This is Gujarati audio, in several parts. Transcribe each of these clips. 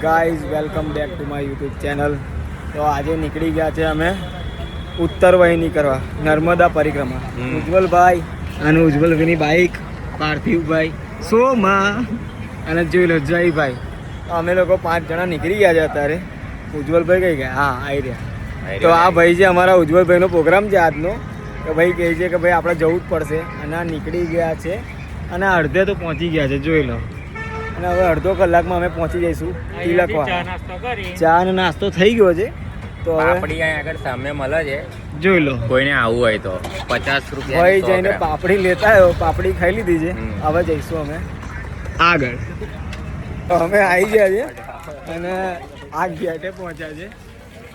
Guys welcome back to my YouTube channel. તો આજે નીકળી ગયા છે અમે ઉત્તર વહીની કરવા, નર્મદા પરિક્રમા. ઉજ્જવલભાઈ અને ઉજ્જવલભાઈની બાઈક, પાર્થિવભાઈ, સોમા અને જોઈ લો જયભાઈ. અમે લોકો 5 જણા નીકળી ગયા છે અત્યારે. ઉજ્જવલભાઈ કઈ ગયા? હા, આવી રહ્યા. તો આ ભાઈ છે અમારા ઉજ્જવલભાઈનો પ્રોગ્રામ છે આજનો. તો ભાઈ કહે છે કે ભાઈ આપણે જવું જ પડશે અને આ નીકળી ગયા છે અને અડધે તો પહોંચી ગયા છે, જોઈ લો. અને હવે અડધો કલાકમાં અમે પહોંચી જઈશું તિલકવા. ચા ને નાસ્તો થઈ ગયો છે. તો પાપડી આગળ સામે મળે છે, જોઈ લો. કોઈને આવવું હોય તો 50 રૂપિયા ભાઈ જઈને પાપડી લેતા આવ્યો, પાપડી ખાઈ લીધી છે. હવે જઈશું અમે આગળ. તો અમે આવી ગયા છે અને આ ગેટે પહોંચ્યા છે.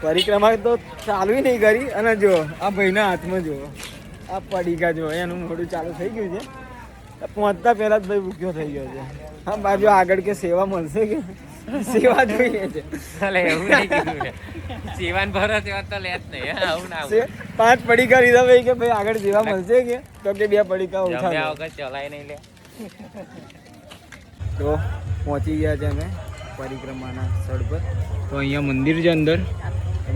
પરિક્રમા તો ચાલુ નહીં કરી અને જો આ ભાઈના હાથમાં જુઓ આ પડીકા જો એનું મોઢું ચાલુ થઈ ગયું છે. પહોંચતા પહેલા જ ભાઈ ભૂખ્યો થઈ ગયો છે. હા, બાજુ આગળ કે સેવા મળશે કે સેવા જોઈએ છે. એવું નહીં કીધું ને, સેવાન ભરો સેવા તો લે જ નહીં. આવું ના 5 પડીકા લીધા ભાઈ કે ભાઈ આગળ સેવા મળશે કે તો કે 2 પડીકા ઓછા વગર ચલાય નહીં લે. તો પહોંચી ગયા છે અમે પરિક્રમાના સ્થળ પર. તો અહીંયા મંદિર છે અંદર,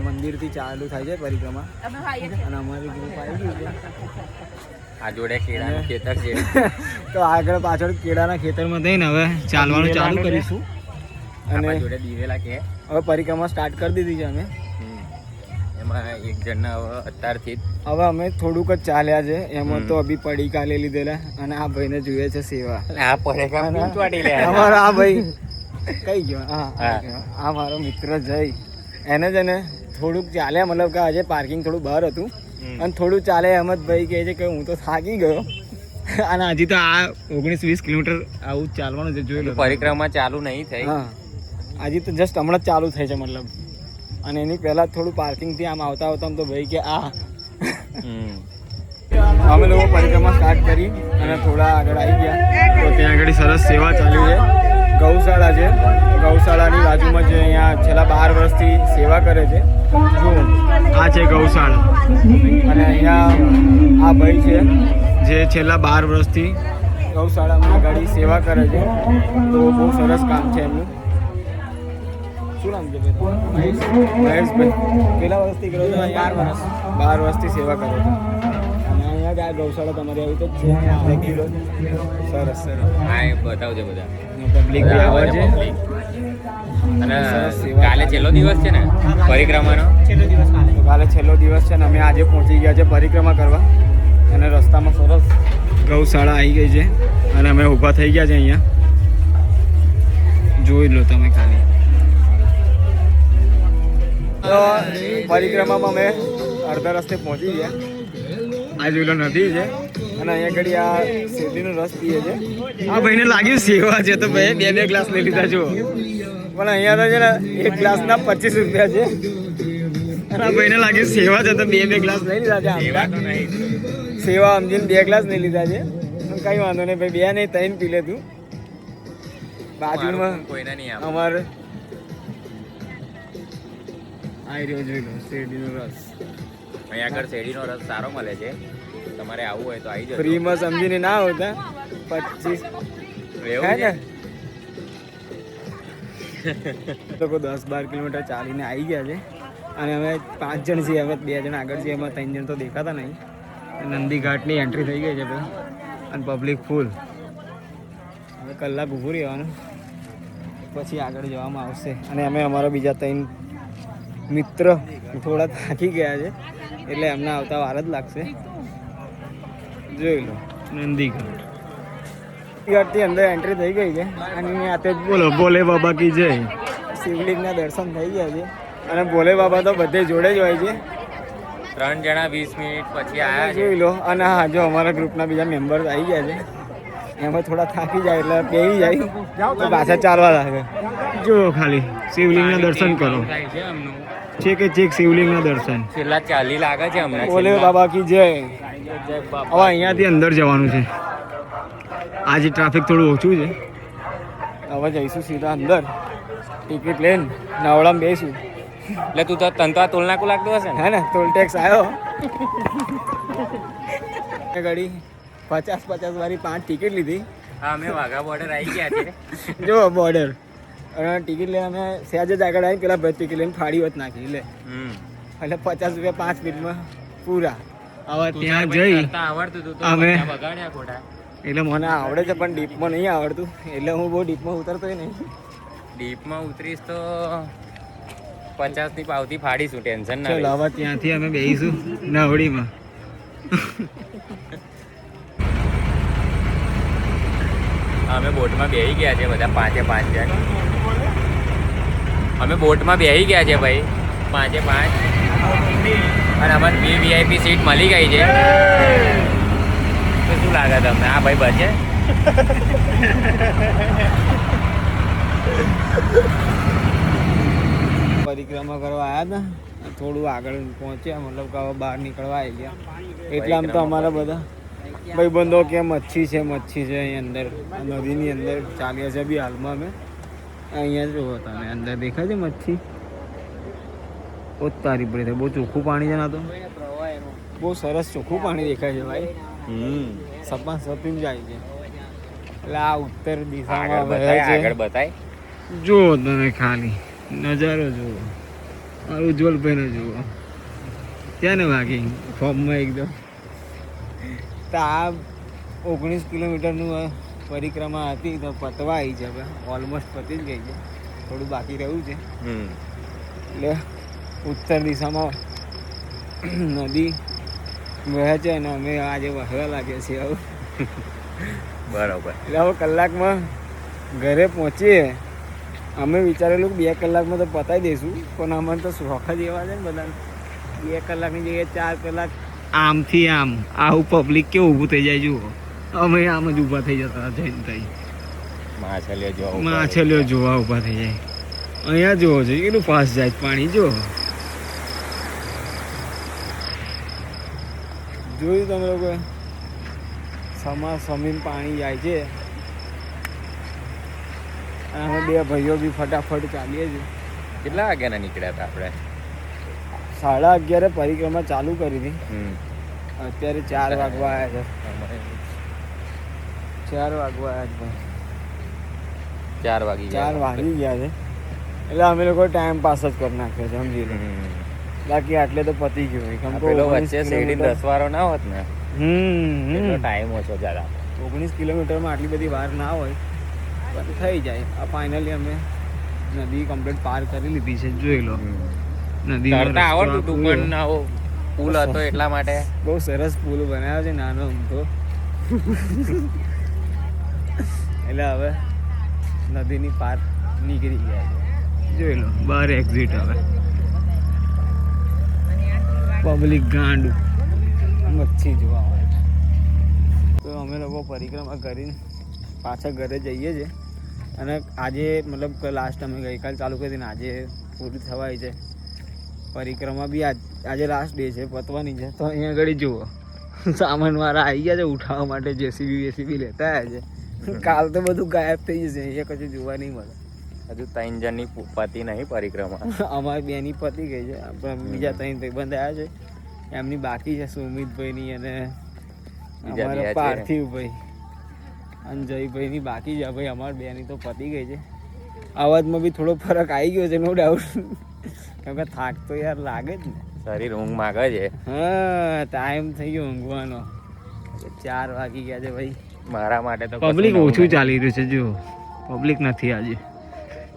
મંદિરથી ચાલુ થાય છે પરિક્રમા અને અમારી ગ્રુપ આવી ગયું છે. આ જોડે કેળાનું ખેતર છે. તો આગળ પાછળ કેળાના ખેતરમાં થઈને હવે ચાલવાનું ચાલુ કરીશું. અને જોડે દિવેલા કે હવે પરિક્રમા સ્ટાર્ટ કરી દીધી છે અમે. એમાં એક જણના હવે અત્યારથી હવે અમે થોડુંક જ ચાલ્યા છે. એમાં તો અભી પડીકા લઈ લીધેલા અને આ ભાઈને જોઈએ છે સેવા. આ પડેકા વાટી લે. અમારો આ ભાઈ કઈ ગયો? હા, આ મારો મિત્ર જય. એને જ ને થોડુંક ચાલ્યા, મતલબ કે આજે પાર્કિંગ થોડું બહાર હતું અને થોડું ચાલે એમ જ ભાઈ કહે છે કે હું તો થાકી ગયો. અને હજી તો આ 19-20 કિલોમીટર આવું ચાલવાનું છે, જોઈ લો. પરિક્રમા ચાલુ નહીં થઈ. હા, હજી તો જસ્ટ હમણાં જ ચાલુ થઈ છે મતલબ. અને એની પહેલાં થોડું પાર્કિંગથી આમ આવતા આવતા તો ભાઈ કે આ અમે લોકો પરિક્રમા સ્ટાર્ટ કરી અને થોડા આગળ આવી ગયા. તો ત્યાં આગળ સરસ સેવા ચાલુ છે. ગૌશાળા છે. ગૌશાળાની બાજુમાં જે અહીંયા છેલ્લા 12 વર્ષથી સેવા કરે છે. જો આ છે ગૌશાળા અને અહીંયા આ ભાઈ છે જે છેલ્લા 12 વર્ષથી ગૌશાળામાં આગળ સેવા કરે છે. તો બહુ સરસ કામ છે એમનું. શું નામ છે મહેશભાઈ? કેટલા વર્ષથી કરો છો? 12 વર્ષથી સેવા કરો છો. અને અહીંયા આ ગૌશાળા તમારી આવી તો છે રેગ્યુલર. સરસ સરસ. હા, એ બતાવજો બધા પબ્લિક બી આવે છે. અને કાલે છેલ્લો દિવસ છે ને પરિક્રમાનો? કાલે છેલ્લો દિવસ છે ને અમે આજે પહોંચી ગયા છે પરિક્રમા કરવા. અને રસ્તામાં સરસ ગૌશાળા આવી ગઈ છે અને અમે ઊભા થઈ ગયા છે અહીંયા. જોઈ લો તમે ખાલી. તો પરિક્રમામાં અમે અડધા રસ્તે પહોંચી ગયા. આ જોઈ લો નદી છે અને અહીંયા ઘડી આ શેરડીનો રસ પીએ છે. આ ભાઈને લાગ્યું સેવા છે તો ભાઈ 2 ગ્લાસ લઈ લીધા જુઓ. પણ અહીંયા તો છે ને 1 ગ્લાસના 25 રૂપિયા છે. અને આ ભાઈને લાગ્યું સેવા છે તો 2 ગ્લાસ લઈ લીધા છે. સેવા સમજીને 2 ગ્લાસ લઈ લીધા છે. કઈ વાંધો નહીં ભાઈ, 2 નહીં 3 પી લે તું. બાજુમાં અમારે આવી રહ્યો, જોઈ લો શેરડીનો રસ. અહીંયા આગળ શેરડીનો રસ સારો મળે છે, તમારે આવવું હોય તો આવી જાઓ. ફ્રીમાં સમજીને ના હોતા 25 હે ને. લોકો 10-12 કિલોમીટર ચાલીને આવી ગયા છે અને અમે 5 જણ છીએ. હવે 2 જણ આગળ છીએ, એમાં 3 જણ તો દેખાતા નહીં. નંદી ઘાટની એન્ટ્રી થઈ ગઈ છે ભાઈ અને પબ્લિક ફૂલ. હવે કલાક ઊભું રહેવાનું પછી આગળ જવામાં આવશે. અને અમે અમારા બીજા 3 મિત્ર થોડા થાકી ગયા છે એટલે એમને આવતા વાર જ લાગશે. જોઈ લો નંદીઘાટ. ઘાટથી અંદર એન્ટ્રી થઈ ગઈ છે અને આતે જ બોલો ભોલે બાબા કી જય. શિવલિંગના દર્શન થઈ ગયા છે અને ભોલે બાબા તો બધે જોડે જ હોય છે. 3 જણા 20 મિનિટ પછી આવ્યા છે, જોઈ લો. અને હા, જો અમારા ગ્રુપના બીજા મેમ્બર આવી ગયા છે. એમાં થોડા થાકી જાય એટલે બેસી જાય તો પાછા ચાલવા લાગે. જો ખાલી શિવલિંગના દર્શન કરો. છે કે છેક શિવલિંગના દર્શન. છેલ્લા 40 લાગે છે હમણાં. ભોલે બાબા કી જય. હવે અહીંયાથી અંદર જવાનું છે. આજે ટ્રાફિક થોડું ઓછું છે. હવે જઈશું સીધા અંદર. ટિકિટ લઈને નાવડામાં બેસીશું. એટલે તું તો તને તો આ તોલનાકું લાગતું હશે ને? હે ને, ટોલ ટેક્સ આવ્યો ઘડી 50 વાળી 5 ટિકિટ લીધી. હા, અમે વાઘા બોર્ડર આવી ગયા છે. જો બોર્ડર અને ટિકિટ લઈને અમે સહેજ જ આગળ આવી પેલા ભાઈ ટિકિટ લઈને ફાડી વત નાખી લે એટલે 50 રૂપિયા 5 મિનિટમાં પૂરા. હવે ત્યાં જઈ અમે એટલે મને આવડે છે પણ ડીપમાં નહીં આવડતું એટલે હું બહુ ડીપમાં ઉતરતો નહીં. ડીપમાં ઉતરીશ તો 50 ની પાવતી ફાડીશું, ટેન્શન ના ચાલો હવે ત્યાંથી અમે બેસીશું નાવડીમાં. અમે બોટમાં બેસી ગયા છે બધા 5 જણ. અમે બોટમાં બેસી ગયા છે ભાઈ 5 અને અમારે VIP સીટ મળી ગઈ છે. તો શું લાગે તમને આ ભાઈ બચે? પરિક્રમા કરવા આવ્યા હતા, થોડું આગળ પહોંચ્યા, મતલબ કે હવે બહાર નીકળવા આવી ગયા. એટલા આમ તો અમારા બધા ભાઈબંધો કે મચ્છી છે અહીં અંદર નદીની અંદર ચાલ્યા છે બી હાલમાં. અમે અહીંયા જ જોવો તમે અંદર દેખાય છે મચ્છી, બહુ તારી પડી થાય, બહુ ચોખ્ખું પાણી છે. ના તો બહુ સરસ ચોખ્ખું પાણી દેખાય છે ભાઈ. સપા સપીને જાય છે. એટલે આ ઉત્તર દિશામાં આગળ બતાય જુઓ તમે ખાલી નજારો જુઓ, મારું ઉજ્જવલભાઈ ને જુઓ ત્યાં ને બાકી ફોર્મમાં એકદમ. તો આ 19 કિલોમીટરનું પરિક્રમા હતી તો પતવા આવી છે, હવે ઓલમોસ્ટ પતી જ ગઈ છે, થોડું બાકી રહ્યું છે. એટલે ઉત્તર દિશામાં નદી વહે છે અને અમે આજે વહેવા લાગ્યા છીએ હવે. બરાબર. એટલે હવે કલાકમાં ઘરે પહોંચીએ. અમે વિચારેલું કે 2 કલાકમાં તો પતાવી દઈશું, પણ અમને તો શોખ જ એવા છે ને બધાને. 2 કલાકની જગ્યાએ 4 કલાક આમથી આમ આવું પબ્લિક કેવું ઊભું થઈ જાય જુઓ. અમે આમ જ ઊભા થઈ જતા જઈને થઈ માછલીઓ જોવા ઊભા થઈ જાય. અહીંયા જોવો છે કેટલું ફાસ્ટ જાય પાણી. જુઓ, જોયું તમે લોકો સમીન પાણી જાય છે. અમે 2 ભાઈઓ બી ફટાફટ ચાલીએ છીએ. કેટલા વાગ્યાના નીકળ્યા હતા આપણે? 11:30 પરિક્રમા ચાલુ કરી હતી. અત્યારે 4 વાગવા આવ્યા છે. 4 વાગવા આવ્યા છે. 4 વાગી ગયા છે. એટલે અમે લોકો ટાઈમ પાસ જ કરી નાખ્યો છે, સમજી લો. બાકી આટલે તો પતી ગયું હોય. વચ્ચે શેરડી 10 વારો ના હોત ને ટાઈમ ઓછો જ્યાદા. 19 કિલોમીટરમાં આટલી બધી વાર ના હોય પણ થઈ જાય. આ ફાઇનલી અમે નદી કમ્પ્લીટ પાર કરી લીધી છે. જોઈ લો, નદી આવડતું તું પણ પુલ હતો એટલા માટે. બહુ સરસ પુલ બનાવ્યો છે, નાનો અમથો. એટલે હવે નદીની પાર નીકળી ગયા છે. જોઈ લો બહાર એક્ઝિટ. હવે પબ્લિક ગાંડું મચ્છી જોવા આવે. તો અમે લોકો પરિક્રમા કરીને પાછા ઘરે જઈએ છીએ. અને આજે મતલબ કે લાસ્ટ અમે ગઈકાલ ચાલુ કરી ને આજે પૂરી થવાય છે પરિક્રમા બી. આજે લાસ્ટ ડે છે, પતવાની છે. તો અહીંયા આગળ જુઓ સામાનવાળા આવી ગયા છે ઉઠાવવા માટે. જેસીબી લેતા આવ્યા છે. કાલ તો બધું ગાયબ થઈ જશે, અહીંયા કશું જોવા નહીં મળે. હજુ 3 જણની પતી નહીં પરિક્રમા. અમારી 2ની પતી ગઈ છે, બીજા 3 ભાઈબંધ આવ્યા છે, એમની બાકી છે. સુમિતભાઈની અને અમારા પાર્થિવભાઈ અને જયભાઈની બાકી છે. ભાઈ અમારા 2ની તો પતી ગઈ છે. અવાજમાં બી થોડો ફરક આવી ગયો છે, નો ડાઉટ. કેમ કે થાક તો યાર લાગે જ ને, શરીર ઊંઘ માગે છે. હા, ટાઈમ થઈ ગયો ઊંઘવાનો. 4 વાગી ગયા છે ભાઈ. મારા માટે તો પબ્લિક ઓછું ચાલી રહ્યું છે. જો પબ્લિક નથી આજે,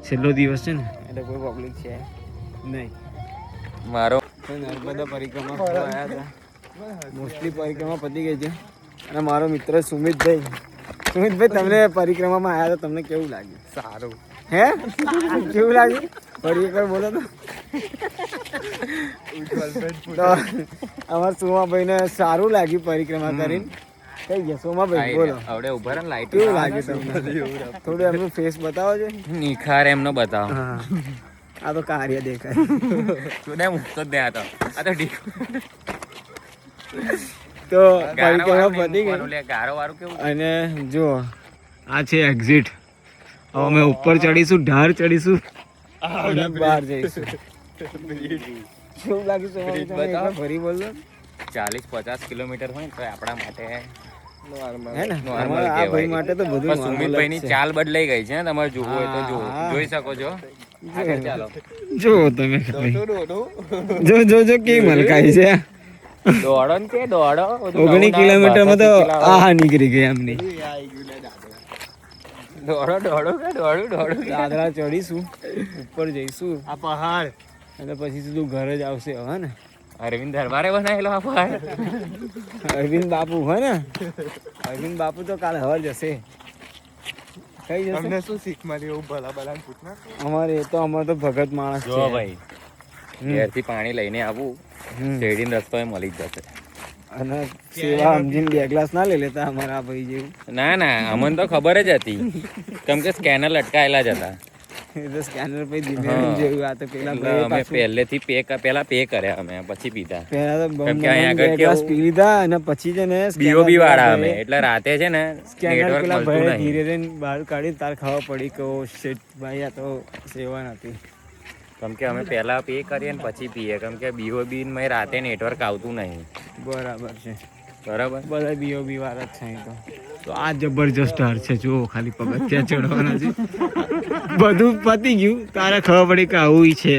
છેલ્લો દિવસ છે ને એટલે કોઈ પબ્લિક છે નહીં. મારો નર્મદા પરિક્રમા કરવા આવ્યા હતા. મોસ્ટલી પરિક્રમા પતી ગઈ છે. અને મારો મિત્ર સુમિતભાઈ, તમને પરિક્રમામાં આવ્યા હતા, તમને કેવું લાગ્યું? સારું. હે, કેવું લાગ્યું પરિક્રમા? બોલો તો. અમારા સોમાભાઈને સારું લાગ્યું પરિક્રમા કરીને. કઈ ગયા સોમાભાઈ? બોલો. હવે ઉભા રહે, લાઈટ કેવું લાગ્યું તમને? થોડું એમનું ફેસ બતાવો છે. નિખાર એમનો બતાવો. આ તો કાર્ય દેખાય. તું મૂકતો જ નહીં. આ તો તો પરિક્રમા પતી ગઈ. ગારો વાળું કેવું. અને જો આ છે એક્ઝિટ. હવે અમે ઉપર ચડીશું, ઢાર ચડીશું અને બહાર જઈશું. કેવું લાગ્યું? ફરી બોલો. 40-50 કિલોમીટર હોય તો આપણા માટે હે ને Normal અમારા આ ભાઈ માટે તો બધું પણ સુમિતભાઈ ની ચાલ બદલાઈ ગઈ છે ને, તમારે જોવું હોય તો જુઓ, હા. જોઈ શકો છો. આગળ ચાલો. જો તમે ખાલી જો કેવી મલકાઈ છે દોડો ને કે દોડો. બધું 19 નવું કિલોમીટરમાં તો નવું આહા નીકળી ગયા એમની. દોડો કે દોડો કે. દાદરા ચડીશું, ઉપર જઈશું આ પહાડ, અને પછી સીધું ઘર જ આવશે હવે ને. અરવિંદ દરબારે બનાવેલો આ પહાડ. અરવિંદ બાપુ હોય ને, અરવિંદ બાપુ તો કાલે હવાર જશે. કઈ જશે? તમને શું શીખ મળી એવું ભલા ભલા પૂછના? અમારે તો ભગત માણસ જો ભાઈ, ઘેરથી પાણી લઈને આવું, શેરડીનો રસ્તો એ મળી જ જશે. અને સેવા સમજીને 2 ગ્લાસ ના લઈ લેતા અમારા આ ભાઈ જેવું. ના અમને તો ખબર જ હતી, કેમ કે સ્કેનર લટકાયેલા જ હતા. એ તો સ્કેનર પછી ધીમે હા. ધીમે જેવું. આ તો પેલા એટલે ભાઈએ અમે પાછું પહેલેથી પેલા પે કર્યા, અમે પછી પીધા. પહેલા તો કેમ કે અહીંયા આગળ 2 ગ્લાસ કેવું? પી લીધા અને પછી છે ને બીઓબી વાળા અમે, એટલે રાતે છે ને સ્કેનર નેટવર્ક પેલા મળતું ભાઈ નહીં. ધીરે ધીરે બહાર કાઢી તાર ખબર પડી કે ઓ શિટ ભાઈ આ તો સેવા નથી. કેમ કે અમે પહેલા પે કરીએ ને પછી પીએ, કેમ કે બીઓબી માં રાતે નેટવર્ક આવતું નહીં. બરાબર છે. બરાબર. બધા બીઓબી વાળા જ છે અહીં તો આ જબરજસ્ત હાર છે. જો ખાલી પગથિયા ચડવાના છે, બધું પતી ગયું, તારે ખબર પડી કે આવું છે.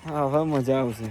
હા હવે મજા આવશે.